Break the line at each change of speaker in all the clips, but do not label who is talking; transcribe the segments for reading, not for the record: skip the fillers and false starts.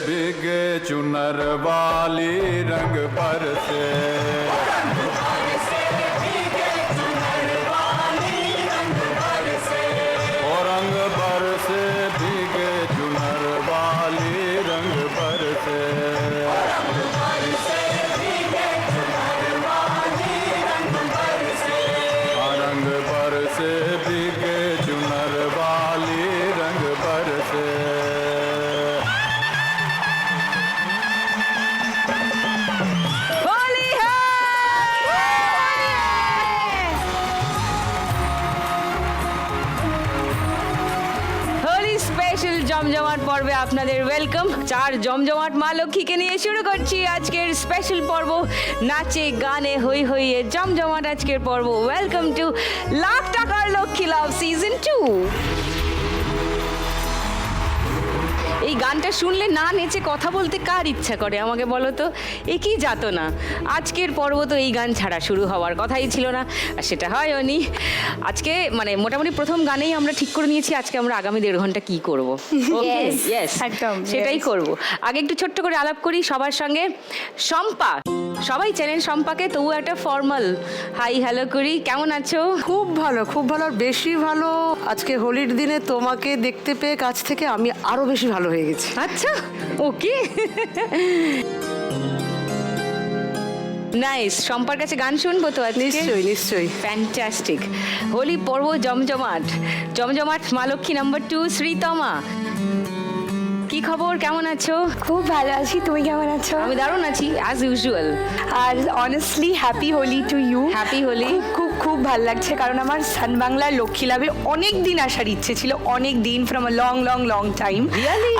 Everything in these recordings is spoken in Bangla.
भीगे चुनर वाली रंग बरसे रंग बरसे भीगे चुनर वाली रंग बरसे रंग बरसे भीगे चुनर वाली रंग बरसे
স্পেশাল জমজমাট পর্বে আপনাদের ওয়েলকাম। 4 জমজমাট মা লক্ষ্মীকে নিয়ে শুরু করছি আজকের স্পেশাল পর্ব, নাচে গানে হই হইয়ে জমজমাট আজকের পর্ব। ওয়েলকাম টু লাখ টাকার লক্ষ্মী লাভ সিজন 2। এই গানটা শুনলে না নেচে কথা বলতে কার ইচ্ছা করে আমাকে বলো তো? একই যাত না। আজকের পর্ব তো এই গান ছাড়া শুরু হওয়ার কথাই ছিল না, আর সেটা হয়নি। আজকে মানে মোটামুটি প্রথম গানেই আমরা ঠিক করে নিয়েছি আজকে আমরা আগামী 1.5 ঘন্টা কি করবো।
একদম
সেটাই করব। আগে একটু ছোট্ট করে আলাপ করি সবার সঙ্গে। শম্পা, সবাই চেনেন শম্পাকে, তবু একটা ফর্মাল হাই হ্যালো করি। কেমন আছো?
খুব ভালো, খুব ভালো, আর বেশি ভালো আজকে হোলির দিনে তোমাকে দেখতে পেয়ে কাছ থেকে আমি আরো বেশি ভালো হয়ে গেছি।
আচ্ছা, ওকে, নাইস। শম্পার কাছে গান শুনবো তো আজকে?
নিশ্চয়ই নিশ্চয়ই।
ফ্যান্টাস্টিক। হোলি পর্ব জমজমাট, জমজমাট মা লক্ষ্মী নাম্বার 2 শ্রীতমা। কি খবর, কেমন আছো?
খুব ভালো আছি, তুমি কেমন আছো?
আমি দারুণ আছি অ্যাজ ইউজুয়াল।
আর honestly happy Holi to you.
Happy Holi.
খুব খুব ভালো লাগছে, কারণ আমার সান বাংলার লক্ষ্মী লাভে অনেক দিন আসার ইচ্ছে ছিল, অনেক দিন, from a long long long time.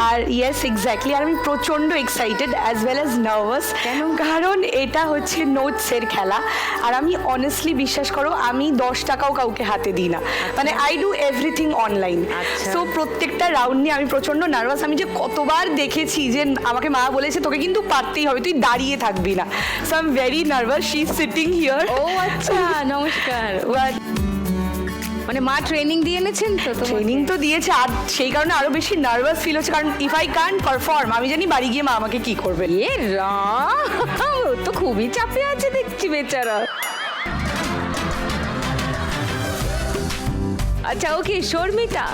আর ইয়েস এক্স্যাক্টলি, আর আমি প্রচন্ড excited as well as nervous.
কেন?
কারণ এটা হচ্ছে নোটসের খেলা, আর আমি অনেস্টলি বিশ্বাস করো আমি 10 টাকাও কাউকে হাতে দিই না, মানে I do everything online. So প্রত্যেকটা রাউন্ড নিয়ে আমি প্রচন্ড নার্ভাস। আমি যে কতবার দেখেছি যে আমাকে মা বলেছে তোকে কিন্তু পারতেই হবে, তুই দাঁড়িয়ে থাকবি না। So I am very nervous, she is sitting here.
ও আচ্ছা, নমস্কার। মানে মা ট্রেনিং দিয়ে এনেছেন তো?
ট্রেনিং তো দিয়েছে, আর সেই কারণে আরো বেশি নার্ভাস ফিল হচ্ছে, কারণ ইফ আই কান্ট পারফর্ম আমি জানি বাড়ি গিয়ে মা আমাকে কি করবে।
এ রাম, ও তো খুবই চাপে আছে দেখছি বেচারা। আচ্ছা, ওকে, শর্মিতা,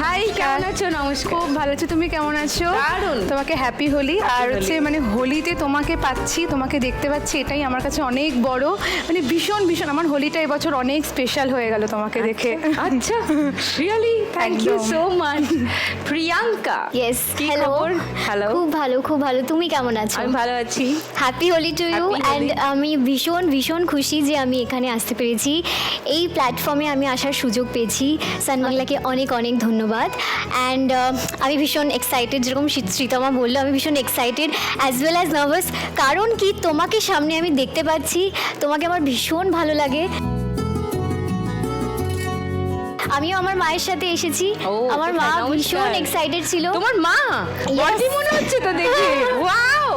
হাই, কেমন আছো? নমস্কার।
খুব ভালো আছি, তুমি কেমন আছো?
দারুণ।
তোমাকে হ্যাপি হোলি। আর হচ্ছে মানে হোলিতে তোমাকে পাচ্ছি, তোমাকে দেখতে পাচ্ছি, এটাই আমার কাছে অনেক বড়, মানে ভীষণ ভীষণ আমার হোলিটা এবছর অনেক স্পেশাল হয়ে গেল তোমাকে দেখে।
আচ্ছা, really thank you so much. Priyanka,
yes,
কি
হ্যালো।
খবর? হ্যালো,
খুব ভালো, খুব ভালো। তুমি কেমন আছো?
আমি ভালো আছি।
Happy Holi to you.
Happy
and
Holi.
আমি ভীষণ ভীষণ খুশি যে আমি এখানে আসতে পেরেছি, এই প্ল্যাটফর্মে আমি আসার সুযোগ পেয়েছি। সান বাংলাকে অনেক অনেক ধন্যবাদ। অ্যান্ড আমি ভীষণ এক্সাইটেড, যেরকম শ্রীতমা বললো, আমি ভীষণ excited as well as nervous. কারণ কি, তোমাকে সামনে আমি দেখতে পাচ্ছি, তোমাকে আমার ভীষণ ভালো লাগে। আমিও আমার মায়ের সাথে এসেছি, আমার মা ভীষণ এক্সাইটেড ছিল।
তোমার মা বডি মনে হচ্ছে তো দেখে। ওয়াও,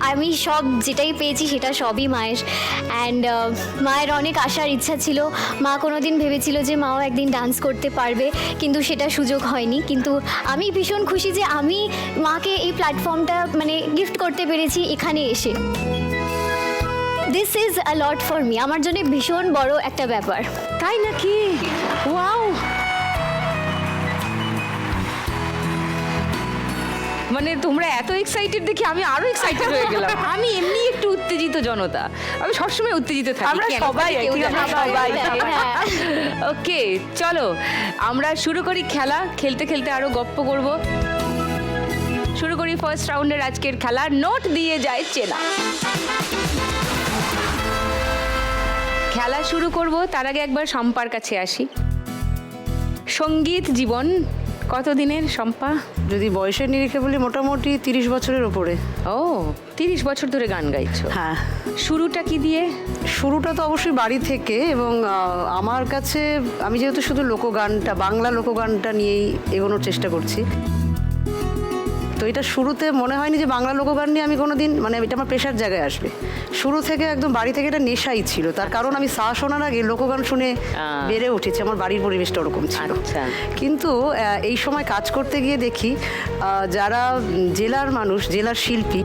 আমি সব যেটাই পেয়েছি সেটা সবই মায়ের। অ্যান্ড মায়ের অনেক আসার ইচ্ছা ছিল। মা কোনোদিন ভেবেছিল যে মাও একদিন ডান্স করতে পারবে, কিন্তু সেটা সুযোগ হয়নি। কিন্তু আমি ভীষণ খুশি যে আমি মাকে এই প্ল্যাটফর্মটা মানে গিফট করতে পেরেছি এখানে এসে। This is a lot for me, আমার জন্য ভীষণ বড় একটা ব্যাপার।
তাই নাকি? ওয়াও, মানে তোমরা এত এক্সাইটেড দেখে আমি আরো এক্সাইটেড হয়ে গেলাম। আমি এমনি একটু উত্তেজিত জনতা, আমি সবসময় উত্তেজিত থাকি।
আমরা সবাই একই, আমরা সবাই।
ওকে, চলো আমরা শুরু করি খেলা। খেলতে খেলতে আরো গপ্প করব। শুরু করি ফার্স্ট রাউন্ডের আজকের খেলা, নোট দিয়ে যায় চেনা। খেলা শুরু করব তার আগে একবার শম্পার কাছে আসি। সঙ্গীত জীবন কতদিনের শম্পা?
যদি বয়সের নিরিখে বলি মোটামুটি 30 বছরের ওপরে।
ও, 30 বছর ধরে গান গাইছো?
হ্যাঁ।
শুরুটা কি দিয়ে?
শুরুটা তো অবশ্যই বাড়ি থেকে, এবং আমার কাছে আমি যেহেতু শুধু লোকগানটা, বাংলা লোকগানটা নিয়েই এগোনোর চেষ্টা করছি, তো এটা শুরুতে মনে হয়নি যে বাংলা লোকগান নিয়ে আমি কোনো দিন মানে এটা আমার পেশার জায়গায় আসবে। শুরু থেকে একদম বাড়ি থেকে এটা নেশাই ছিল, তার কারণ আমি সা শোনার আগে লোকগান শুনে বেড়ে উঠেছি, আমার বাড়ির পরিবেশটা ওরকম ছিল।
আচ্ছা।
কিন্তু এই সময় কাজ করতে গিয়ে দেখি যারা জেলার মানুষ, জেলার শিল্পী,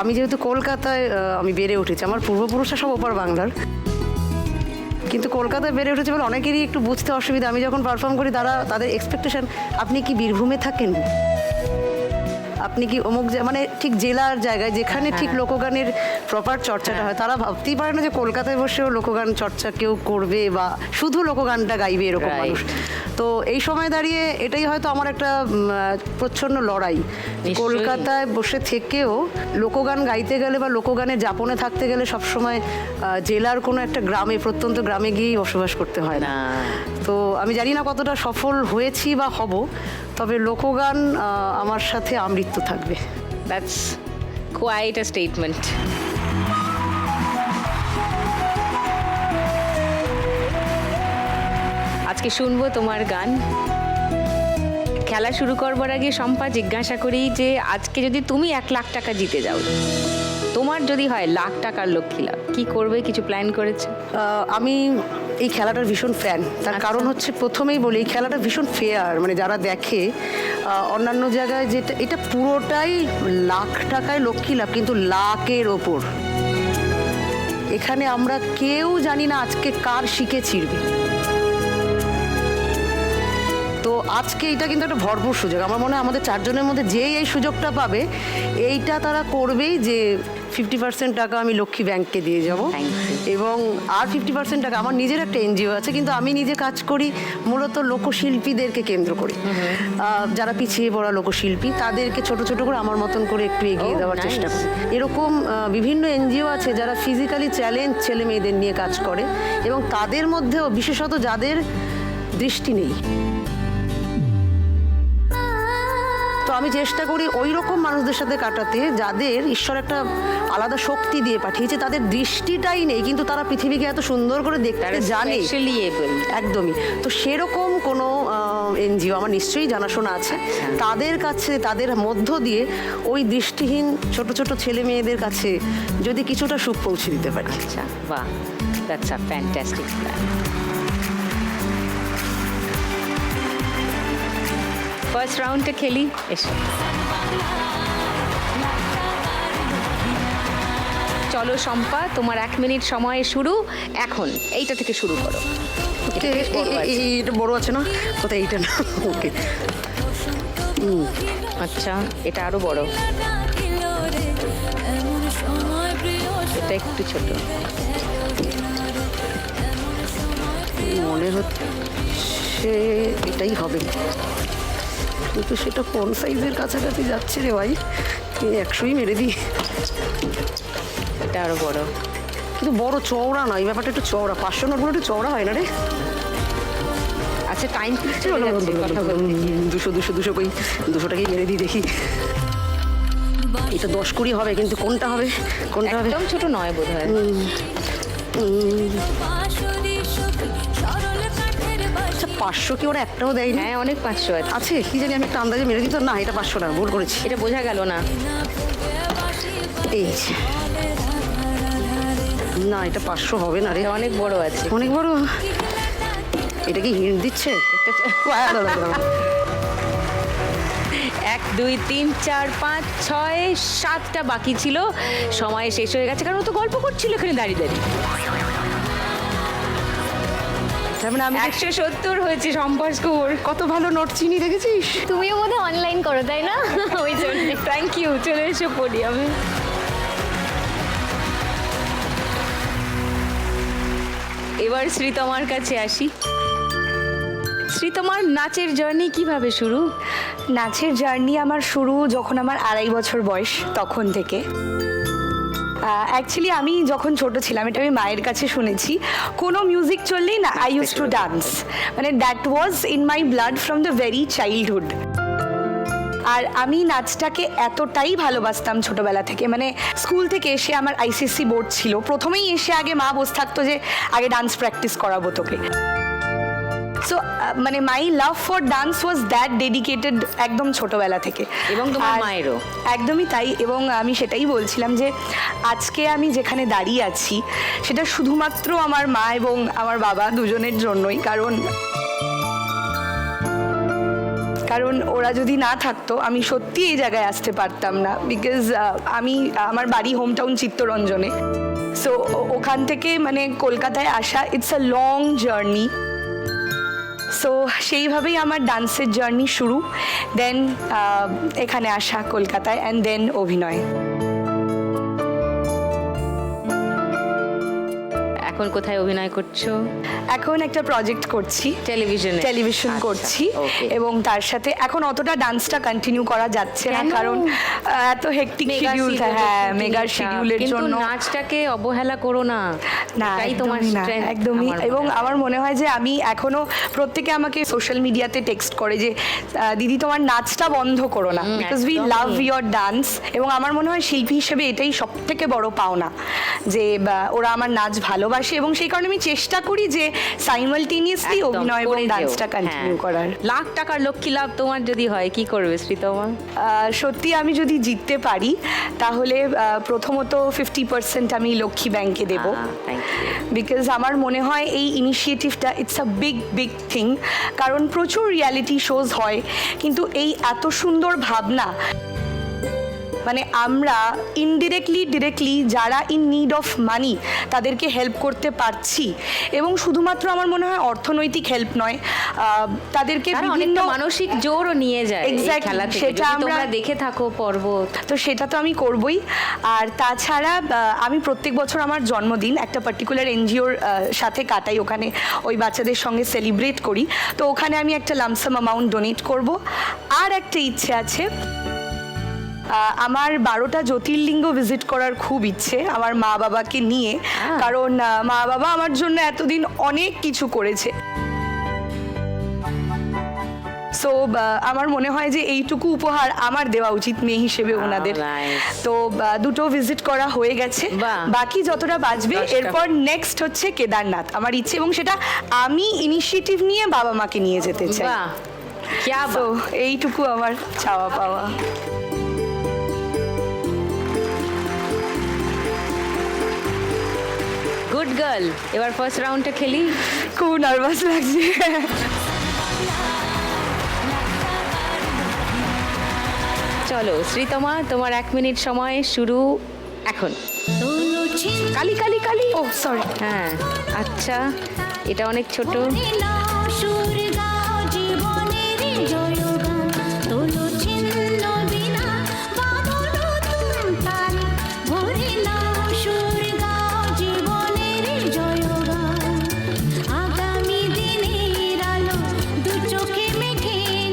আমি যেহেতু কলকাতায় আমি বেড়ে উঠেছি, আমার পূর্বপুরুষরা সব ওপার বাংলার, কিন্তু কলকাতায় বেড়ে উঠেছে বলে অনেকেরই একটু বুঝতে অসুবিধা। আমি যখন পারফর্ম করি তাদের এক্সপেকটেশন, আপনি কি বীরভূমে থাকেন, আপনি কি অমুক মানে ঠিক জেলার জায়গায় যেখানে ঠিক লোকগানের প্রপার চর্চাটা হয়, তারা ভাবতেই পারে না যে কলকাতায় বসেও লোকগান চর্চা কেউ করবে বা শুধু লোকগানটা গাইবে এরকম মানুষ। তো এই সময় দাঁড়িয়ে এটাই হয়তো আমার একটা প্রচ্ছন্ন লড়াই, কলকাতায় বসে থেকেও লোকগান গাইতে গেলে বা লোকগানের যাপনে থাকতে গেলে সবসময় জেলার কোনো একটা গ্রামে, প্রত্যন্ত গ্রামে গিয়েই বসবাস করতে হয় না। তো আমি জানি না কতটা সফল হয়েছি বা হব, তবে লোকগান আমার সাথে আমৃত্যু থাকবে।
That's quite a statement. আজকে শুনবো তোমার গান। খেলা শুরু করবার আগে শম্পা জিজ্ঞাসা করি যে আজকে যদি তুমি 1 লাখ টাকা জিতে যাও, তোমার যদি হয় লাখ টাকার লক্ষ্মী লাভ, কি করবে, কিছু প্ল্যান করেছে?
আমি এই খেলাটার ভীষণ ফ্যান, তার কারণ হচ্ছে প্রথমেই বলি এই খেলাটা ভীষণ ফেয়ার, মানে যারা দেখে অন্যান্য জায়গায় যেটা এটা পুরোটাই লাখ টাকায় লক্ষ্মী লাভ, কিন্তু লাখের ওপর। এখানে আমরা কেউ জানি না আজকে কার শিখে ছিড়বে। তো আজকে এটা কিন্তু একটা ভরপুর সুযোগ। আমার মনে হয় আমাদের 4 জনের মধ্যে যেই এই সুযোগটা পাবে, এইটা তারা করবেই যে 50% টাকা আমি লক্ষ্মী ব্যাংককে দিয়ে যাব, এবং আর 50% টাকা আমার নিজের একটা এনজিও আছে, কিন্তু আমি নিজে কাজ করি মূলত লোকশিল্পীদেরকে কেন্দ্র করে, যারা পিছিয়ে পড়া লোকশিল্পী তাদেরকে ছোট ছোট করে আমার মতন করে একটু এগিয়ে দেওয়ার চেষ্টা করি। এরকম বিভিন্ন এনজিও আছে যারা ফিজিক্যালি চ্যালেঞ্জ ছেলে মেয়েদের নিয়ে কাজ করে, এবং তাদের মধ্যেও বিশেষত যাদের দৃষ্টি নেই। তো আমি চেষ্টা করি ওই রকম মানুষদের সাথে কাটাতে যাদের ঈশ্বর একটা আলাদা শক্তি দিয়ে পাঠিয়েছে, তাদের দৃষ্টিটাই নেই কিন্তু তারা পৃথিবীকে এত সুন্দর করে দেখতে জানে। একদমই। তো সেরকম কোনো এনজিও আমার নিশ্চয়ই জানাশোনা আছে, তাদের কাছে, তাদের মধ্য দিয়ে ওই দৃষ্টিহীন ছোট ছোট ছেলে মেয়েদের কাছে যদি কিছুটা সুখ পৌঁছে দিতে পারি।
আচ্ছা, বাহ, that's a fantastic plan. First রাউন্ডটা খেলি, এসো। চলো শম্পা, তোমার 1 মিনিট সময় শুরু এখন। এইটা থেকে শুরু করো।
এটা বড় আছে না? কোথায়? এইটা না, ওকে।
আচ্ছা, এটা আরো বড়, এটা একটু ছোট।
মনে হচ্ছে এটাই হবে, কিন্তু সেটা কোন সাইজের কাছাকাছি যাচ্ছে রে ভাই, 100ই মেরে দিই।
এটা আরো বড়,
কিন্তু বড় চওড়া নয়, এই ব্যাপারটা একটু চওড়া। 500 নোটগুলো একটু চওড়া হয় না রে?
আচ্ছা, টাইম
200 কই, 200 টাকাই মেরে দিই, দেখি। এটা 10-20 হবে, কিন্তু কোনটা হবে? কোনটা হবে?
একদম ছোট নয় বোধ হয়।
500 কি ওরা একটাও দেয় না?
হ্যাঁ, অনেক 500 আছে।
আছে কি জানি, আমি একটা আন্দাজে মেরে দিত না। এটা 500 না, ভুল করেছি।
এটা বোঝা গেল না।
এই না, এটা 500 হবে না রে,
এটা অনেক বড় আছে।
অনেক বড়। এটা কি হিন্ট দিচ্ছে?
1 2 3 4 5 6 7টা বাকি ছিল, সময় শেষ হয়ে গেছে, কারণ ও তো গল্প করছিল এখানে দাঁড়িয়ে দাঁড়িয়ে।
মানে আমি
170 হয়েছে সম্পর্ক স্কোর।
কত ভালো নোট চিনি, দেখেছিস?
তুমিও বোধহয় অনলাইন করো, তাই না? ওই জন্য।
থ্যাংক ইউ, চলে এসে পড়ি আমি। এবার শ্রীতমার কাছে আসি। শ্রীতমার নাচের জার্নি কিভাবে শুরু?
নাচের জার্নি আমার শুরু যখন আমার 2.5 বছর বয়স, তখন থেকে। অ্যাকচুয়ালি আমি যখন ছোট ছিলাম, এটা আমি মায়ের কাছে শুনেছি, কোনো মিউজিক চললেই না আই ইউজ টু ডান্স, মানে that was in my blood from the very childhood. আর আমি নাচটাকে এতটাই ভালোবাসতাম ছোটবেলা থেকে, মানে স্কুল থেকে এসে আমার আইসিএসসি বোর্ড ছিল, প্রথমেই এসে আগে মা বসে থাকতো যে আগে ডান্স প্র্যাকটিস করাবো তোকে। সো মানে my love for dance was that dedicated একদম ছোটবেলা থেকে।
এবং তোমার
আর
মায়েরও।
একদমই তাই। এবং আমি সেটাই বলছিলাম যে আজকে আমি যেখানে দাঁড়িয়ে আছি সেটা শুধুমাত্র আমার মা এবং আমার বাবা দুজনের জন্যই। কারণ ওরা যদি না থাকতো আমি সত্যি এই জায়গায় আসতে পারতাম না। বিকজ আমার বাড়ি হোম টাউন চিত্তরঞ্জনে। সো ওখান থেকে মানে কলকাতায় আসা it's a long journey. So সেইভাবেই আমার ডান্সের জার্নি শুরু, দেন এখানে আসা কলকাতায়, অ্যান্ড দেন অভিনয়।
এখন কোথায় অভিনয় করছো?
এখন একটা প্রজেক্ট করছি, টেলিভিশন
আচ্ছা,
করছি।
okay.
এবং তার সাথে এখন অতটা ডান্সটা কন্টিনিউ করা যাচ্ছে না,
কেন?
কারণ এত হেক্টিক
মেগা
শিডিউল,
শিডিউল,
হ্যাঁ
shooting
মেগা
এটা।
শিডিউলের
কিন্তু
জন্য
নাচটাকে অবহেলা করো না।
না,
এটাই তোমার
একদমই না,
strength,
একদমই।
আমার
এবং
মনে হয়।
আমার মনে হয় যে আমি এখনো প্রত্যেকে আমাকে সোশ্যাল মিডিয়াতে টেক্সট করে যে দিদি তোমার নাচটা বন্ধ করো না, বিকজ উই
একদমই।
Love your dance. এবং আমার মনে হয় শিল্পী হিসেবে এটাই সব থেকে বড় পাওনা, যে ওরা আমার নাচ ভালোবাসে। এবং সেই কারণে আমি চেষ্টা করি যে সাইমালটেনিয়াসলি
একদম,
অভিনয় এবং
করে যেও।
ডান্সটা কন্টিনিউ
হ্যাঁ।
করার।
লাখ টাকার লক্ষ্মী লাভ তোমার যদি হয় কি করবে শ্রীতমা?
সত্যি আমি যদি জিততে পারি তাহলে প্রথমত 50% আমি লক্ষ্মী ব্যাংকে দেব।
Thank you.
বিকজ আমার মনে হয় এই ইনিশিয়েটিভটা ইটস আ বিগ থিং। কারণ প্রচুর রিয়ালিটি শোজ হয়, কিন্তু এই এত সুন্দর ভাবনা, মানে আমরা ডিরেক্টলি যারা ইন নিড অফ মানি তাদেরকে হেল্প করতে পারছি। এবং শুধুমাত্র আমার মনে হয় অর্থনৈতিক হেল্প নয়, তাদেরকে
তারা
বিভিন্ন
অনেকটা মানসিক জোরও নিয়ে যায় এই
Exactly,
খেলা থেকে।
সেটা
যদি
আমরা
তোমরা দেখে থাকো পর্ব,
তো সেটা তো আমি করবই। আর তাছাড়া আমি প্রত্যেক বছর আমার জন্মদিন একটা পার্টিকুলার এনজিওর সাথে কাটাই, ওখানে ওই বাচ্চাদের সঙ্গে সেলিব্রেট করি। তো ওখানে আমি একটা লামসাম অ্যামাউন্ট ডোনেট করব। আর একটা ইচ্ছে আছে, আমার 12টা জ্যোতির্লিঙ্গ ভিজিট করার খুব ইচ্ছে আমার মা বাবাকে নিয়ে। কারণ মা বাবা আমার জন্য এতদিন অনেক কিছু করেছে। সো আমার মনে হয় যে এইটুকু উপহার আমার দেওয়া উচিত মেয়ে হিসেবে ওনাদের।
nice.
তো দুটো ভিজিট করা হয়ে গেছে,
বাহ।
বাকি যতটা বাঁচবে।
10টা।
এরপর নেক্সট হচ্ছে কেদারনাথ আমার ইচ্ছে, এবং সেটা আমি ইনিশিয়েটিভ নিয়ে বাবা মাকে নিয়ে যেতে চাই।
বাহ, ক্যা
তো
বাত।
এইটুকু আমার চাওয়া পাওয়া।
Good girl. এবার ফার্স্ট রাউন্ডটা খেলি।
খুব নার্ভাস লাগছে।
চলো শ্রীতমা, তোমার 1 মিনিট সময় শুরু এখন। কালি কালি কালি,
ও সরি।
হ্যাঁ আচ্ছা, এটা অনেক ছোট।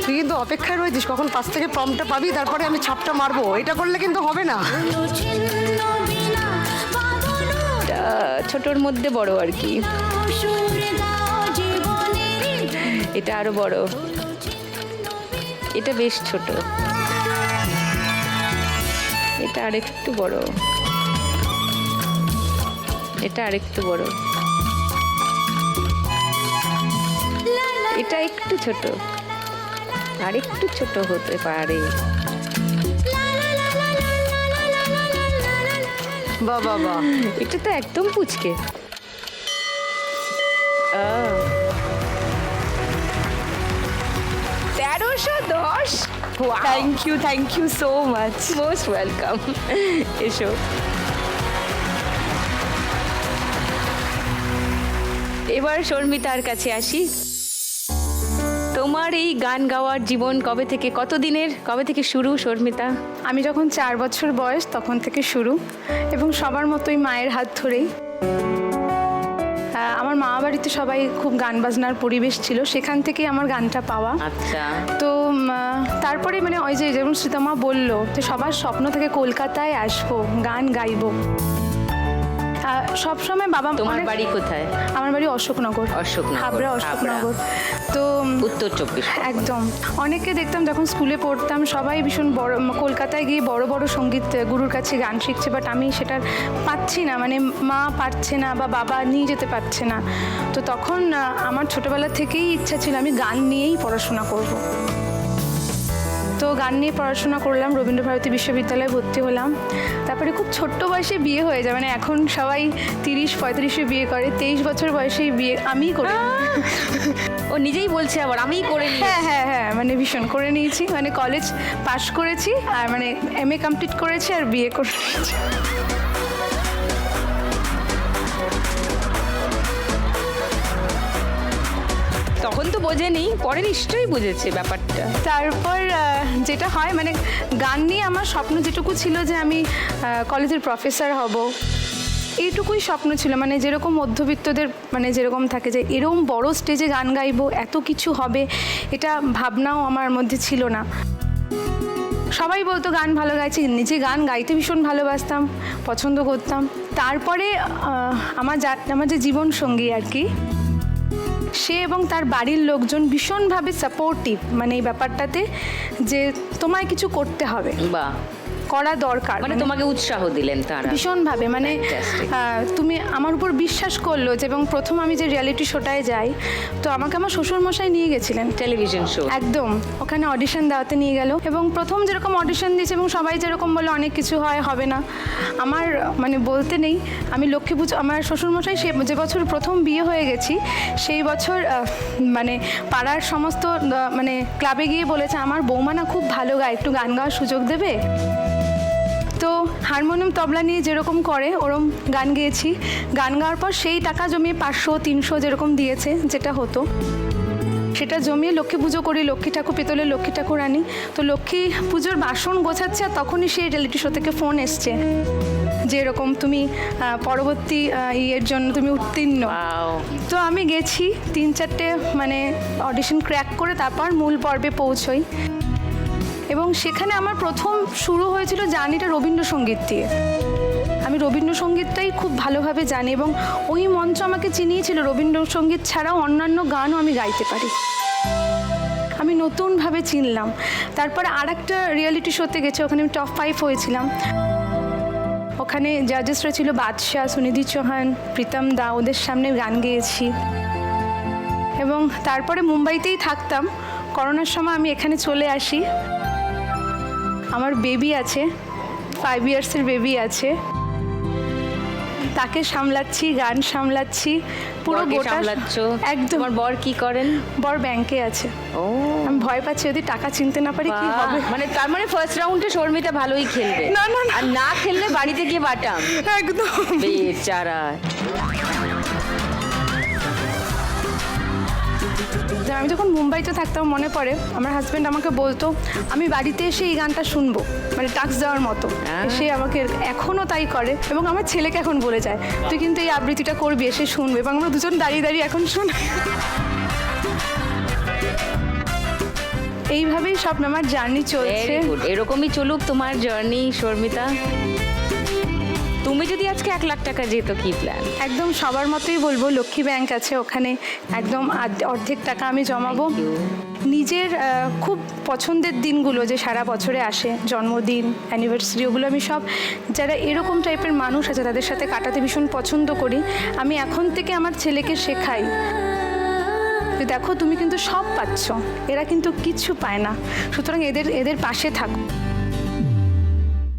তুই কিন্তু অপেক্ষায় রয়েছিস কখন পাশ থেকে প্রমটা পাবি, তারপরে আমি ছাপটা মারবো। এটা করলে কিন্তু হবে না।
ছোটর মধ্যে বড় আর কি। এটা আরো বড়, এটা বেশ ছোট, এটা আরেকটু বড়, এটা আরেকটু বড়, এটা একটু ছোট, আরেকটু ছোট হতে পারে।
বাহ বাহ বাহ।
এটা তো একদম পুচকে। 1310।
Thank you so much.
Most welcome. এসো। এবার শর্মিতার কাছে আসি। তোমার এই গান গাওয়ার জীবন কবে থেকে শুরু শর্মিতা?
আমি যখন 4 বছর বয়স তখন থেকে শুরু, এবং সবার মতোই মায়ের হাত ধরেই। আমার মা বাড়িতে সবাই খুব গান বাজনার পরিবেশ ছিল, সেখান থেকেই আমার গানটা পাওয়া।
আচ্ছা।
তো তারপরে মানে ওই যে যেমন শ্রীতমা বললো যে সবার স্বপ্ন থেকে কলকাতায় আসবো, গান গাইবো। সবসময় বাবা
তোমার বাড়ি কোথায়?
আমার বাড়ি অশোকনগর।
অশোকনগর,
হাবড়া অশোকনগর। তো
উত্তর 24 পরগনা।
একদম অনেককে দেখতাম যখন স্কুলে পড়তাম, সবাই ভীষণ বড় কলকাতায় গিয়ে বড় বড় সঙ্গীত গুরুর কাছে গান শিখছে, বাট আমি সেটার পাচ্ছি না, মানে মা পারছে না বা বাবা নিয়ে যেতে পারছে না। তো তখন আমার ছোটোবেলা থেকেই ইচ্ছা ছিল আমি গান নিয়েই পড়াশোনা করব। তো গান নিয়ে পড়াশোনা করলাম, রবীন্দ্রভারতী বিশ্ববিদ্যালয়ে ভর্তি হলাম। তারপরে খুব ছোট্ট বয়সে বিয়ে হয়ে যায়, মানে এখন সবাই 30-35-এ বিয়ে করে, 23 বছর বয়সেই বিয়ে আমিই করি।
ও নিজেই বলছে আবার আমিই করে নিই।
হ্যাঁ হ্যাঁ হ্যাঁ, মানে ভীষণ করে নিয়েছি, মানে কলেজ পাশ করেছি আর মানে MA কমপ্লিট করেছি আর বিয়ে করে নিয়েছি।
তখন তো বোঝেনি, পরে নিশ্চয়ই বুঝেছে ব্যাপারটা।
তারপর যেটা হয়, মানে গান নিয়ে আমার স্বপ্ন যেটুকু ছিল যে আমি কলেজের প্রফেসর হব, এইটুকুই স্বপ্ন ছিল। মানে যেরকম মধ্যবিত্তদের মানে যেরকম থাকে যে এরকম বড় স্টেজে গান গাইবো, এত কিছু হবে, এটা ভাবনাও আমার মধ্যে ছিল না। সবাই বলতো গান ভালো গাইছি, নিজে গান গাইতে ভীষণ ভালোবাসতাম, পছন্দ করতাম। তারপরে আমার যে জীবন সঙ্গী আর কি, সে এবং তার বাড়ির লোকজন ভীষণভাবে সাপোর্টিভ, মানে এই ব্যাপারটাতে যে তোমায় কিছু করতে হবে,
বাহ,
করা দরকার,
মানে তোমাকে উৎসাহ দিলেন তারা
ভীষণভাবে। মানে
Fantastic.
তুমি আমার উপর বিশ্বাস করলো যে, এবং প্রথম আমি যে রিয়ালিটি শোটায় যাই, তো আমাকে আমার শ্বশুরমশাই নিয়ে গেছিলেন
টেলিভিশন শো।
একদম ওখানে অডিশন দেওয়াতে নিয়ে গেল, এবং প্রথম যেরকম অডিশন দিয়েছে এবং সবাই যেরকম বলে অনেক কিছু হয়, হবে না, আমার মানে বলতে নেই। আমি লক্ষ্মী পুজো, আমার শ্বশুরমশাই যে বছর প্রথম বিয়ে হয়ে গেছি, সেই বছর মানে পাড়ার সমস্ত মানে ক্লাবে গিয়ে বলেছে আমার বৌমা না খুব ভালো গায়, একটু গান গাওয়ার সুযোগ দেবে। তো হারমোনিয়াম তবলা নিয়ে যেরকম করে ওরম গান গেয়েছি। গান গাওয়ার পর সেই টাকা জমিয়ে 500-300 যেরকম দিয়েছে, যেটা হতো, সেটা জমিয়ে লক্ষ্মী পুজো করি, লক্ষ্মী ঠাকুর, পেতলের লক্ষ্মী ঠাকুর আনি। তো লক্ষ্মী পুজোর বাসন গোছাচ্ছে, আর তখনই সেই রিয়েলিটি শো থেকে ফোন এসছে যে এরকম তুমি পরবর্তী ইয়ের জন্য তুমি উত্তীর্ণ।
Wow.
তো আমি গেছি 3-4টে মানে অডিশন ক্র্যাক করে তারপর মূল পর্বে পৌঁছই, এবং সেখানে আমার প্রথম শুরু হয়েছিল জার্নিটা রবীন্দ্রসঙ্গীত দিয়ে। আমি রবীন্দ্রসঙ্গীতটাই খুব ভালোভাবে জানি, এবং ওই মঞ্চ আমাকে চিনিয়েছিল রবীন্দ্রসঙ্গীত ছাড়াও অন্যান্য গানও আমি গাইতে পারি, আমি নতুনভাবে চিনলাম। তারপরে আর একটা রিয়েলিটি শোতে গেছি, ওখানে আমি টপ 5 হয়েছিলাম। ওখানে জাজেসরা ছিল বাদশাহ, সুনিধি চৌহান, প্রীতম দা, ওদের সামনে গান গেয়েছি। এবং তারপরে মুম্বাইতেই থাকতাম, করোনার সময় আমি এখানে চলে আসি। আমার বেবি আছে, 5 ইয়ার্সের বেবি আছে, তাকে সামলাচ্ছি, গান সামলাচ্ছি, পুরো
বরকে
গোটা
সামলাচ্ছো?
একদম।
তোমার বর কি করেন?
বর ব্যাংকে আছে।
ও,
আমি ভয় পাচ্ছি যদি টাকা চিনতে না পারি কি
বাহ,
হবে।
মানে তার মানে ফার্স্ট রাউন্ডে শর্মিতা ভালোই খেলবে,
না, না, না।
আর না খেললে বাড়িতে গিয়ে বাটাম।
একদম।
বেচারা।
আমি যখন মুম্বাইতে থাকতাম মনে পড়ে আমার হাজব্যান্ড আমাকে বলতো আমি বাড়িতে এসে এই গানটা শুনবো, মানে টাক্স দেওয়ার মতো। সে আমাকে এখনও তাই করে, এবং আমার ছেলেকে এখন বলে যায় তুই কিন্তু এই আবৃত্তিটা করবি, এসে শুনবে, এবং আমরা দুজন দাঁড়িয়ে দাঁড়িয়ে এখন শুনি। এইভাবেই সব আমার জার্নি চলছে।
Very good. এরকমই চলুক তোমার জার্নি শর্মিতা। তুমি যদি আজকে 1 লাখ টাকা যেত, কি প্ল্যান?
একদম সবার মতোই বলবো, লক্ষ্মী ব্যাংক আছে ওখানে, একদম অর্ধেক টাকা আমি জমাবো। নিজের খুব পছন্দের দিনগুলো যে সারা বছরে আসে, জন্মদিন, অ্যানিভার্সারি, ওগুলো আমি সব, যারা এরকম টাইপের মানুষ আছে তাদের সাথে কাটাতে ভীষণ পছন্দ করি। আমি এখন থেকে আমার ছেলেকে শেখাই যে দেখো তুমি কিন্তু সব পাচ্ছ, এরা কিন্তু কিছু পায় না, সুতরাং এদের পাশে থাকো।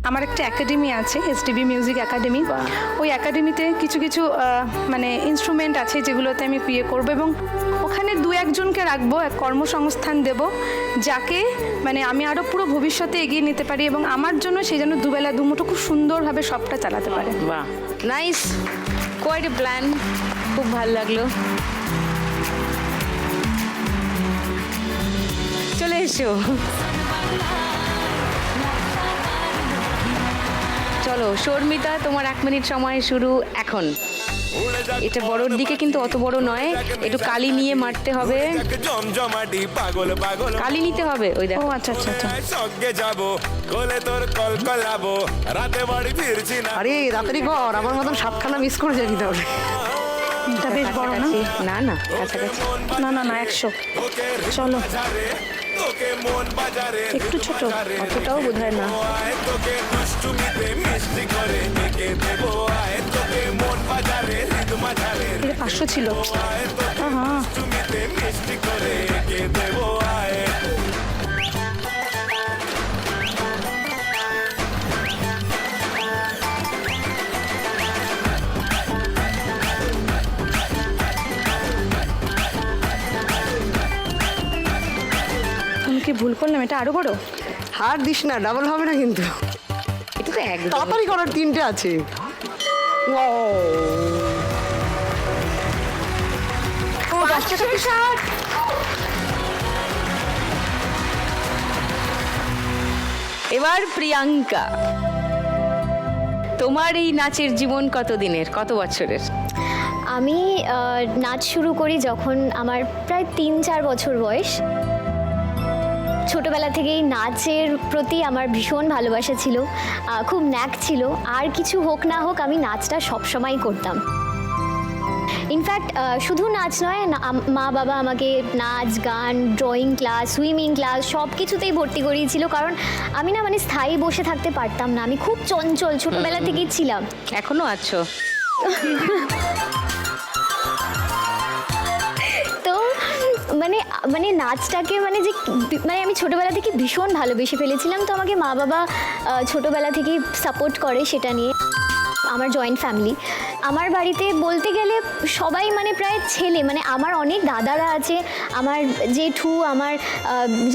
আমার একটা একাডেমি আছে, STB মিউজিক একাডেমি। ওই একাডেমিতে কিছু কিছু মানে ইনস্ট্রুমেন্ট আছে যেগুলোতে আমি বিয়ে করবো, এবং ওখানে 2-1 জনকে রাখবো, এক কর্মসংস্থান দেব, যাকে মানে আমি আরও পুরো ভবিষ্যতে এগিয়ে নিতে পারি, এবং আমার জন্য সেই জন্য দুবেলা দুমুঠো খুব সুন্দরভাবে সবটা চালাতে পারে।
বাহ, নাইস, কোয়াইট এ প্ল্যান, খুব ভালো লাগলো। চলে এসো, চলো শর্মিতা, তোমার 1 মিনিট সময় শুরু এখন। এটা বড়র দিকে কিন্তু অত বড় নয়, একটু কালি নিয়ে মারতে হবে,
জমজমাটি পাগল পাগল
কালি নিতে হবে। ওই
ও
দেখো
আচ্ছা আচ্ছা আচ্ছা
সঙ্গে যাবো কোলে তোর কল কলাবো রাতে বাড়ি ফিরছি না
আরে তাড়াতাড়ি কর, আমার মতন 7খানা মিস করে যাবি তাহলে।
এটা বেশ বড় না?
না না কাছাকাছি।
না না না 100 চলো।
তোকে মন বাজারে
একটু ছোট, অতটাও বোধ হয় না।
আয় তোকে দুষ্টুমিতে মিষ্টি করে এঁকে দেবো আয় তোকে মন বাজারে হৃদ মাঝারে
500 ছিল। হ্যাঁ
দুষ্টুমিতে মিষ্টি করে এঁকে দেবো আয়
আমি কি ভুল করলাম? এটা আরো বড়?
হার দিস না, ডাবল হবে না কিন্তু।
এটা তো একদম
তাড়াতাড়ি করার 3টে আছে। ও
ও 10 টাকা পিস।
এবার প্রিয়াঙ্কা, তোমার এই নাচের জীবন কত দিনের, কত বছরের?
আমি নাচ শুরু করি যখন আমার প্রায় 3-4 বছর বয়স। ছোটবেলা থেকেই নাচের প্রতি আমার ভীষণ ভালোবাসা ছিল, খুব ন্যাক ছিল। আর কিছু হোক না হোক আমি নাচটা সবসময় করতাম। ইনফ্যাক্ট শুধু নাচ নয়, মা বাবা আমাকে নাচ, গান, ড্রয়িং ক্লাস, সুইমিং ক্লাস সব কিছুতেই ভর্তি করিয়েছিল। কারণ আমি না মানে স্থায়ী বসে থাকতে পারতাম না, আমি খুব চঞ্চল ছোটবেলা থেকেই ছিলাম।
এখনো আছো?
তো মানে মানে নাচটাকে মানে যে মানে আমি ছোটবেলা থেকে ভীষণ ভালোবেসে ফেলেছিলাম। তো আমাকে মা বাবা ছোটবেলা থেকেই সাপোর্ট করে সেটা নিয়ে। আমার জয়েন্ট ফ্যামিলি, আমার বাড়িতে বলতে গেলে সবাই মানে প্রায় ছেলে, মানে আমার অনেক দাদারা আছে, আমার জেঠু, আমার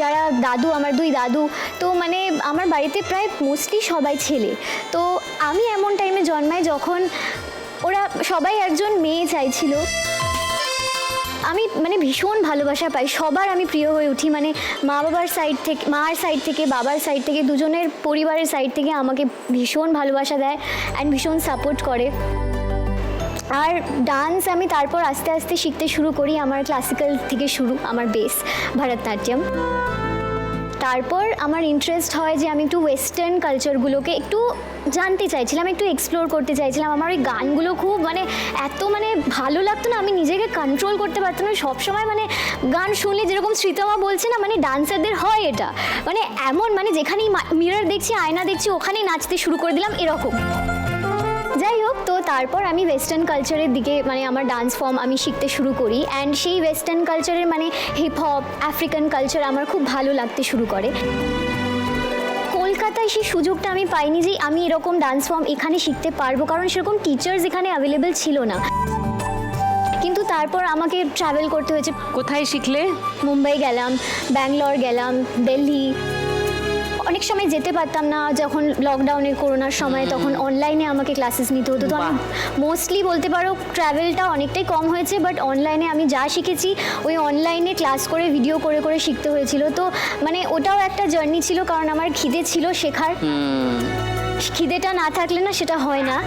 যারা দাদু, আমার 2 দাদু। তো মানে আমার বাড়িতে প্রায় মোস্টলি সবাই ছেলে। তো আমি এমন টাইমে জন্মাই যখন ওরা সবাই একজন মেয়ে চাইছিল। আমি মানে ভীষণ ভালোবাসা পাই, সবার আমি প্রিয় হয়ে উঠি। মানে মা বাবার সাইড থেকে, মার সাইড থেকে, বাবার সাইড থেকে, দুজনের পরিবারের সাইড থেকে আমাকে ভীষণ ভালোবাসা দেয় অ্যান্ড ভীষণ সাপোর্ট করে। আর ডান্স আমি তারপর আস্তে আস্তে শিখতে শুরু করি। আমার ক্লাসিক্যাল থেকে শুরু, আমার বেস ভরতনাট্যম। তারপর আমার ইন্টারেস্ট হয় যে আমি একটু ওয়েস্টার্ন কালচারগুলোকে একটু জানতে চাইছিলাম, একটু এক্সপ্লোর করতে চাইছিলাম। আমার ওই গানগুলো খুব মানে এত মানে ভালো লাগতো না, আমি নিজেকে কন্ট্রোল করতে পারতাম না। সবসময় মানে গান শুনলে যেরকম শ্রীতমা বলছে না, মানে ডান্সারদের হয় এটা, মানে এমন মানে যেখানেই মিরর দেখছি, আয়না দেখছি, ওখানেই নাচতে শুরু করে দিলাম এরকম। যাই হোক, তো তারপর আমি ওয়েস্টার্ন কালচারের দিকে মানে আমার ডান্স ফর্ম আমি শিখতে শুরু করি। অ্যান্ড সেই ওয়েস্টার্ন কালচারের মানে হিপ হপ, আফ্রিকান কালচার আমার খুব ভালো লাগতে শুরু করে। কলকাতায় সেই সুযোগটা আমি পাইনি যে আমি এরকম ডান্স ফর্ম এখানে শিখতে পারবো, কারণ সেরকম টিচার্স এখানে অ্যাভেলেবেল ছিল না। কিন্তু তারপর আমাকে ট্রাভেল করতে হয়েছে।
কোথায় শিখলে?
মুম্বাই গেলাম, ব্যাঙ্গালোর গেলাম, দিল্লি। অনেক সময় যেতে পারতাম না, যখন লকডাউনে করোনার সময় তখন অনলাইনে আমাকে ক্লাসেস নিতে হতো। তো আমি মোস্টলি বলতে পারো ট্রাভেলটা অনেকটাই কম হয়েছে, বাট অনলাইনে আমি যা শিখেছি ওই অনলাইনে ক্লাস করে ভিডিও করে করে শিখতে হয়েছিল। তো মানে ওটাও একটা জার্নি ছিল, কারণ আমার খিদে ছিল শেখার। খিদেটা না থাকলে না সেটা হয় না।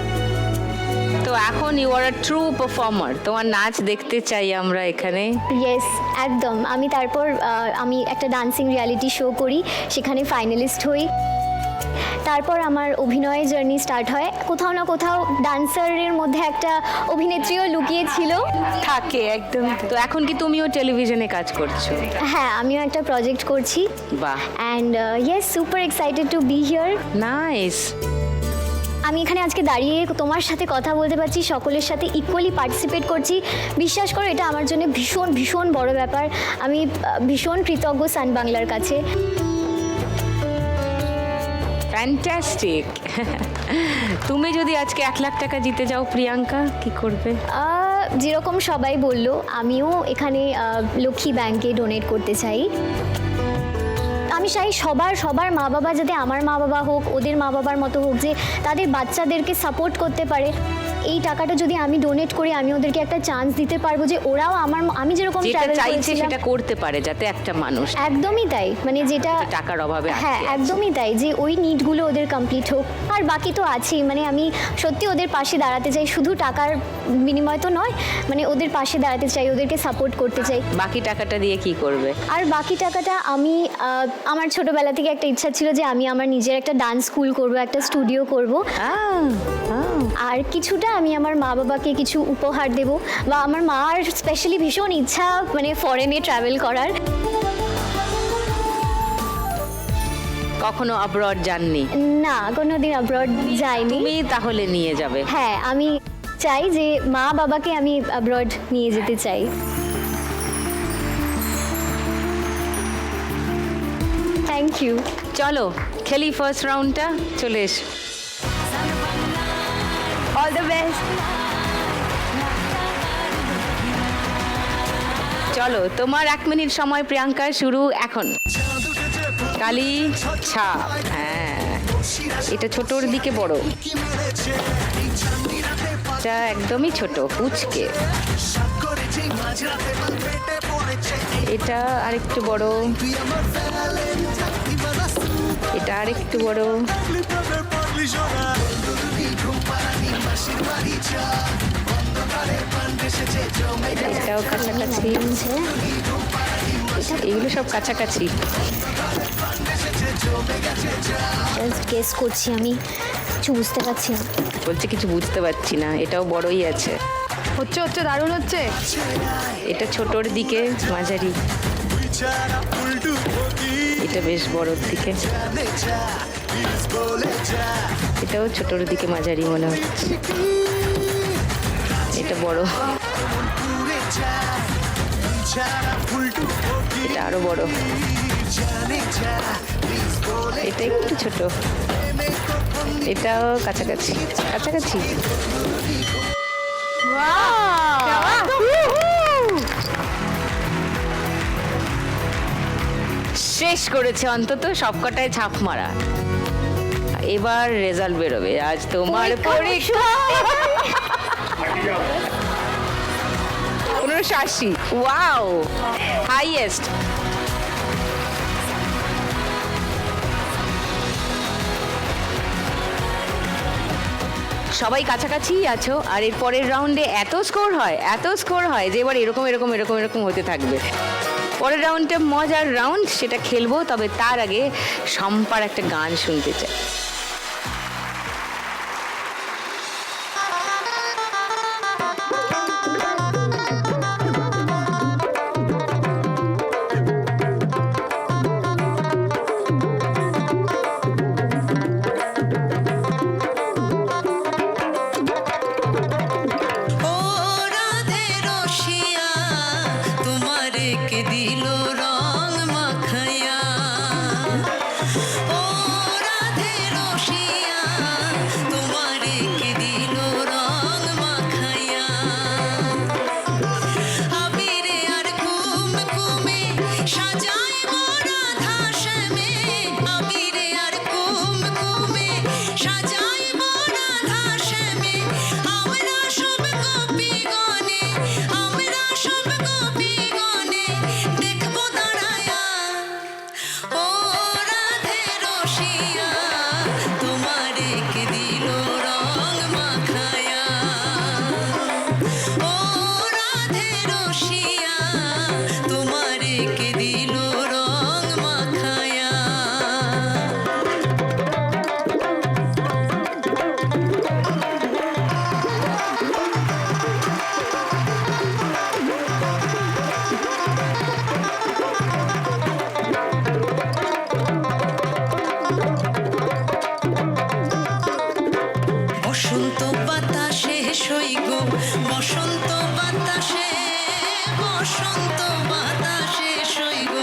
তো এখন you are a true performer, তোমার নাচ দেখতে চাই আমরা এখানে।
ইয়েস, একদম। আমি তারপর আমি একটা ডান্সিং রিয়ালিটি শো করি, সেখানে ফাইনালিস্ট হই। তারপর আমার অভিনয় জার্নি স্টার্ট হয়। কোথাও না কোথাও ডান্সারের মধ্যে একটা অভিনেত্রীও লুকিয়ে ছিল,
থাকে একদম। তো এখন কি তুমিও টেলিভিশনে কাজ করছো?
হ্যাঁ, আমিও একটা প্রজেক্ট করছি।
বাহ,
and yes, super excited to B here.
Nice.
আমি এখানে আজকে দাঁড়িয়ে তোমার সাথে কথা বলতে পারছি, সকলের সাথে ইকুয়ালি পার্টিসিপেট করছি। বিশ্বাস করো, এটা আমার জন্য ভীষণ ভীষণ বড় ব্যাপার। আমি ভীষণ কৃতজ্ঞ সান বাংলার কাছে।
ফ্যান্টাস্টিক। তুমি যদি আজকে 1 লাখ টাকা জিতে যাও প্রিয়াঙ্কা, কি করবে?
যেরকম সবাই বললো, আমিও এখানে লক্ষ্মী ব্যাংকে ডোনেট করতে চাই। আমি চাই সবার মা বাবা যাতে আমার মা বাবা হোক, ওদের মা বাবার মতো হোক, যে তাদের বাচ্চাদেরকে সাপোর্ট করতে পারে। এই টাকাটা যদি আমি ডোনেট করি আমি ওদেরকে একটা চান্স দিতে পারবো যে ওরাও আমি যেরকম
যেটা
ট্রাভেল
চাইছে
করেছিলাম
সেটা করতে পারে, যাতে একটা মানুষ
একদমই তাই, মানে যেটা
টাকার অভাবে আটকে
হ্যাঁ
আছে।
একদমই তাই, যে ওই নিডগুলো ওদের কমপ্লিট হোক। আর বাকি তো আছেই, মানে আমি সত্যি ওদের পাশে দাঁড়াতে চাই, শুধু টাকার বিনিময় তো নয়, মানে ওদের পাশে দাঁড়াতে চাই, ওদেরকে সাপোর্ট করতে চাই।
বাকি টাকাটা দিয়ে কি করবে?
আর বাকি টাকাটা আমি আমার ছোটবেলা থেকে একটা ইচ্ছা ছিল যে আমি আমার নিজের একটা ডান্স স্কুল করব, একটা স্টুডিও করব, আর কিছুটা আমি আমার মা বাবাকে কিছু উপহার দেব, বা আমার মার স্পেশালি ভীষণ ইচ্ছা মানে ফরেনে ট্রাভেল করার।
কখনো অ্যাব্রড যাননি?
না, কোনোদিন অ্যাব্রড যাইনি।
তুমি তাহলে নিয়ে যাবে?
হ্যাঁ, আমি চাই যে মা বাবাকে আমি অ্যাব্রড নিয়ে যেতে চাই। Thank you.
চলো খেলি ফার্স্ট রাউন্ডটা, চলে এসো।
All the best.
চলো তোমার 1 মিনিট সময় প্রিয়াঙ্কা, শুরু এখন। কালি ছাপ, হ্যাঁ এটা ছোটর দিকে বড়, এটা একদমই ছোট কুচকে, এটা আরেকটু বড়, এটা আরেকটু বড়, এটাও কাছাকাছি, এগুলো সব কাছাকাছি।
জাস্ট গেস করছি, আমি কিছু বুঝতে পারছি না।
বলছে কিছু বুঝতে পারছি না, এটাও বড়ই আছে।
হচ্ছে হচ্ছে দারুণ হচ্ছে।
এটা ছোটর দিকে মাঝারি, এটা বেশ বড়র দিকে, এটাও ছোটর দিকে মাঝারি মনে হচ্ছে, এটা বড়, এটা আরো বড়, এটা একটু ছোট, এটাও কাছাকাছি কাছাকাছি। শেষ করেছে অন্তত সবকটায় ছাপ মারা। এবার রেজাল্ট বেরোবে, আজ তোমার পরীক্ষা। 1580, ওয়াও হাইয়েস্ট। সবাই কাছাকাছি আছো, আর এর পরের রাউন্ডে এত স্কোর হয় যে এবার এরকম এরকম এরকম এরকম হতে থাকবে। পরের রাউন্ডটা মজার রাউন্ড, সেটা খেলবো, তবে তার আগে শম্পার একটা গান শুনতে চাই।
ও রাধে রসিয়া তোমারে কে দিল রং মাখাইয়া, ও রাধে রসিয়া তোমারে কে দিল রং মাখাইয়া, আবিরে আর কুমকুমে সাজায় মোরা ধাসমে, আবিরে আর কুমকুমে সাজায় মোরা ধাসমে, আমরা সব গোপীগণে, আমরা সব গোপীগণে দেখবো দাঁড়ায়া, ও রাধে রসিয়া তোমারে কে দিল রং মাখায়া, ও রাধে রসিয়া তোমারে কে দিল রং মাখায়া। বসন্ত বাতাসে সইগ, বসন্ত বাতাসে, বসন্ত বাতাসে সইগ,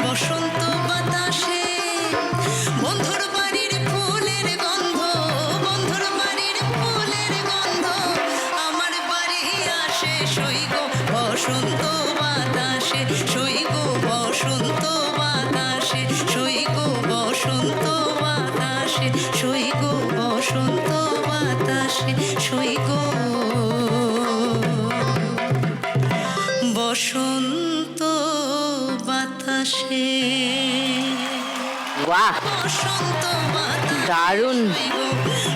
বসন্ত বাতাসে, বন্ধুর বাড়ির ফুলের গন্ধ, বন্ধুর বাড়ির ফুলের গন্ধ, আমার বাড়ি আসে সইগ, বসন্ত বাতাসে সইগ, বসন্ত বাতাসে সইগ, বসন্ত বাতাসে সইগ, বসন্ত বাতাসে। বাতাসে সই গো বসন্ত বাতাসে
বাহ,
বসন্ত বাতাসে
দারুণ।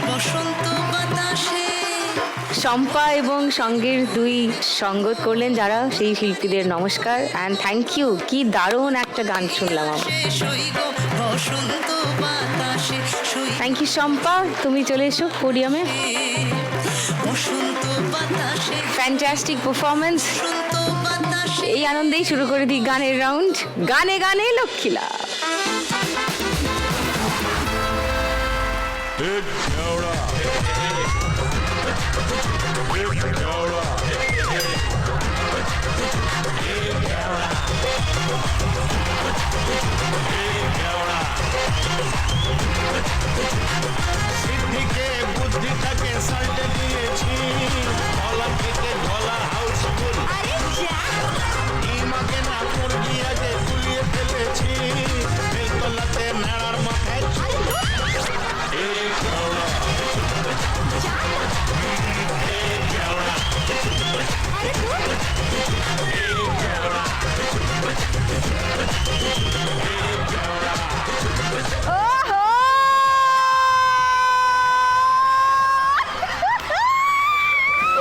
বসন্ত বাতাসে
শম্পা এবং সঙ্গের দুই সঙ্গত করলেন যারা, সেই শিল্পীদের নমস্কার অ্যান্ড থ্যাংক ইউ। কি দারুণ একটা গান শুনলাম আমরা।
সই গো বসন্ত বাতাসে সই
থ্যাংক ইউ শম্পা, তুমি চলে এসো পোডিয়ামে।
বসন্ত বাতাসে
ফ্যান্টাস্টিক পারফরমেন্স।
বসন্ত বাতাসে
এই আনন্দেই শুরু করে দিই গানের রাউন্ড। গানে গানে লক্ষ্মীলা।
সিদ্ধিকে বুদ্ধিটাকে সাল্টে দিয়েছি গলা থেকে গলা হাউসফুল ইমাকে না মুরগি আগে গুলিয়ে ফেলেছি বেলতলাতে মেড়ার মাথায়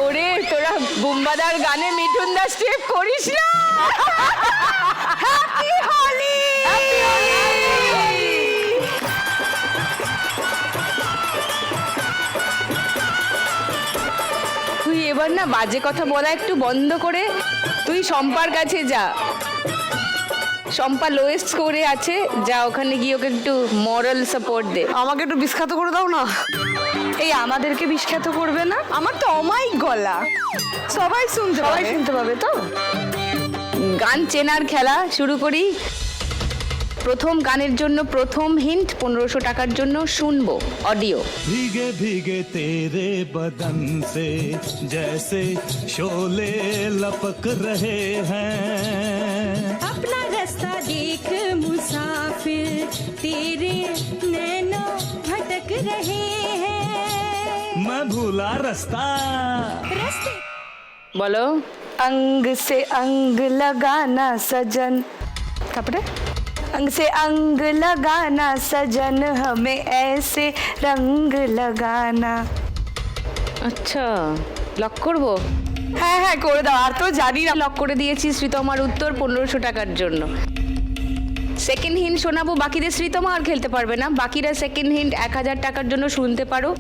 ওরে তোরা বুম্বাদার গানে মিঠুন দা স্টেপ করিস না। হ্যাপি হোলি। তুই এবার না বাজে কথা বলা একটু বন্ধ করে তুই শম্পার কাছে যা। শম্পা লোয়েস্ট স্কোরে আছে, যা ওখানে গিয়ে ওকে একটু মরাল সাপোর্ট দে।
আমাকে একটু বিখ্যাত করে দাও না।
এই আমাদেরকে বিখ্যাত করবে না? আমার তো অমায়িক গলা, সবাই শুনতে পাবে তো।
গান চেনার খেলা শুরু করি। প্রথম গানের জন্য প্রথম হিন্ট 1500 টাকার জন্য শুনবো অডিও।
भीगे भीगे तेरे बदन से जैसे शोले लपक रहे हैं
अपना रास्ता देख मुसाफिर तेरे नैनों भटक रहे हैं
मैं भूला रास्ता
रास्ते
বলো।
अंग से अंग लगाना सजन, তারপরে अंग से अंग लगाना सजन हमें ऐसे रंग लगाना।
আচ্ছা, লক করবো?
হ্যাঁ হ্যাঁ করে দাও, আর তো জানি না।
লক করে দিয়েছি শ্রীতমার উত্তর 1500 টাকার জন্য। সেকেন্ড হিন্ট শোনাবো বাকিদের, শ্রীতমা আর খেলতে পারবে না। বাকিরা সেকেন্ড হিন্ট 1000 টাকার জন্য শুনতে পারো।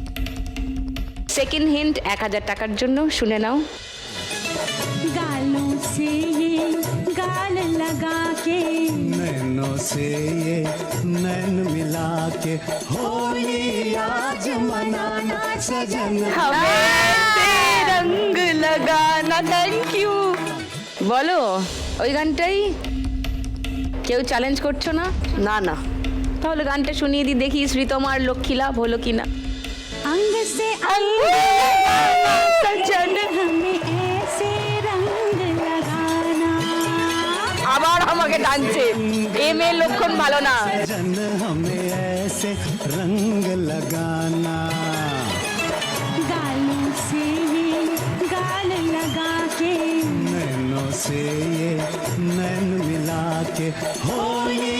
সেকেন্ড হিন্ট 1000 টাকার জন্য শুনে নাও।
गालों से ये गाल लगा के
नैनों से ये नैन मिला के होली आज मनाना सजन
हमें ऐसे रंग लगाना। Thank you.
বলো, ওই গানটাই কেউ চ্যালেঞ্জ করছো না?
না না,
তাহলে গানটা শুনিয়ে দিই, দেখি শ্রীতমার লক্ষ্মী লাভ হলো কিনা।
अंग से अंग
सजन
हमें ऐसे रंग लगाना
আবার আমাকে টানছে, এ মেয়ের লক্ষণ ভালো না।
सजन हमें ऐसे रंग लगाना
गालों से ये गाल लगा के
नैनों से ये नैन मिला के होली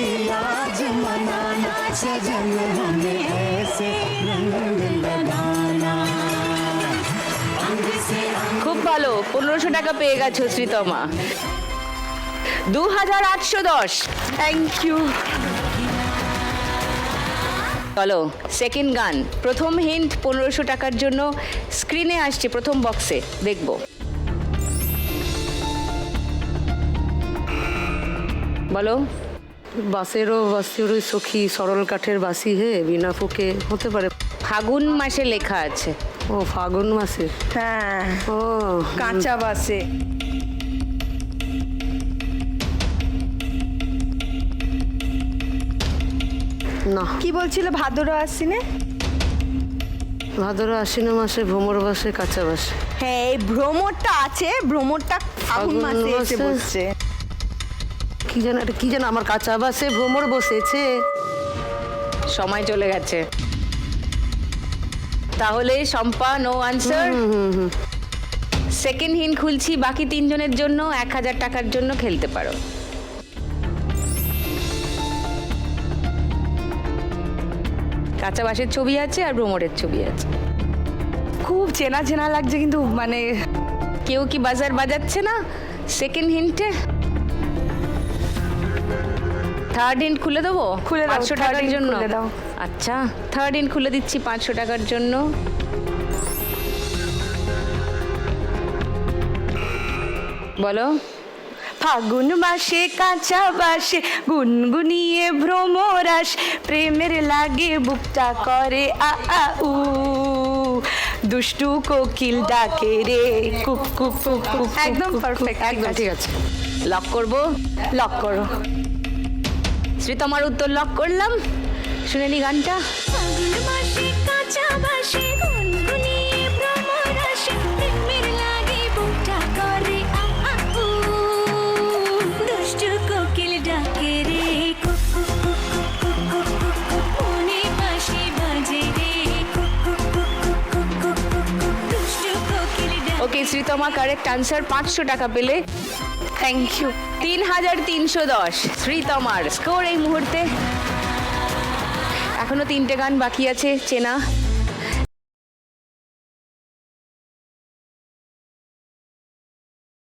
आज मनाना सजन हमें ऐसे रंग लगाना
খুব ভালো, 1500 টাকা পেয়ে গেছো শ্রীতমা। 2810।
Thank you.
চলো সেকেন্ড গান। প্রথম হিন্ট 1500 টাকার জন্য স্ক্রিনে আসছে প্রথম বক্সে, দেখবো। বলো।
বাসেরও সখী সরল কাঠের বাসি হে বিনা ফুকে, হতে পারে।
ফাগুন মাসে লেখা আছে।
ও ফাগুন মাসে।
হ্যাঁ,
ও
কাঁচা বাসে।
না,
কি বলছিলে? ভাদর আশ্বিনে?
ভাদর আশ্বিন মাসে ভ্রমর বাসে কাঁচা বাসে।
হ্যাঁ, এই ভ্রমরটা আছে, ভ্রমরটা ফাগুন মাসে এসে
মাসে।
বসছে।
কি যেন আমার কাঁচা বাসে ভ্রমর বসেছে।
সময় চলে গেছে। তাহলে Shampa no answer. Second hint খুলছি, বাকি তিনজনের জন্য 1000 টাকার জন্য খেলতে পারো। কাঁচা বাঁশের ছবি আছে আর ভ্রমরের ছবি আছে।
খুব চেনা চেনা লাগছে কিন্তু মানে
কেউ কি বাজার বাজাচ্ছে না সেকেন্ড হিন্টে? থার্ড হিন্ট খুলে দেবো?
খুলে দাও,
500
third
টাকার
hint
জন্য।
খুলে দাও।
আচ্ছা, থার্ড হিন্ট খুলে দিচ্ছি 500 টাকার জন্য। বলো।
ফাগুন মাসে কাঁচা বাসে গুনগুনিয়ে ভ্রমরাস, প্রেমের লাগে বুকটা করে আ আ উ, দুষ্টু কোকিল ডাকে রে কুক কুক কুক কুক।
একদম পারফেক্ট, একদম ঠিক আছে।
লক করবো?
লক করো।
শ্রীতমার উত্তর লক করলাম। শুনে নি গানটা।
ফাগুন মাসে কাঁচা বাসে গুনগুনিয়ে ভ্রমর আসে, প্রেমের লাগে বুকটা করে আ আ উ, দুষ্টু কোকিল ডাকে রে cook cook cook cook cook cook cook, মনে বাঁশি বাজে রে cook cook cook cook cook cook cook, দুষ্টু কোকিল ডাকে।
ওকে শ্রীতমা কারেক্ট আনসার, 500 টাকা পেলে।
Thank you.
3310 শ্রীতমার স্কোর এই মুহূর্তে। এখনো 3টে গান বাকি আছে চেনা।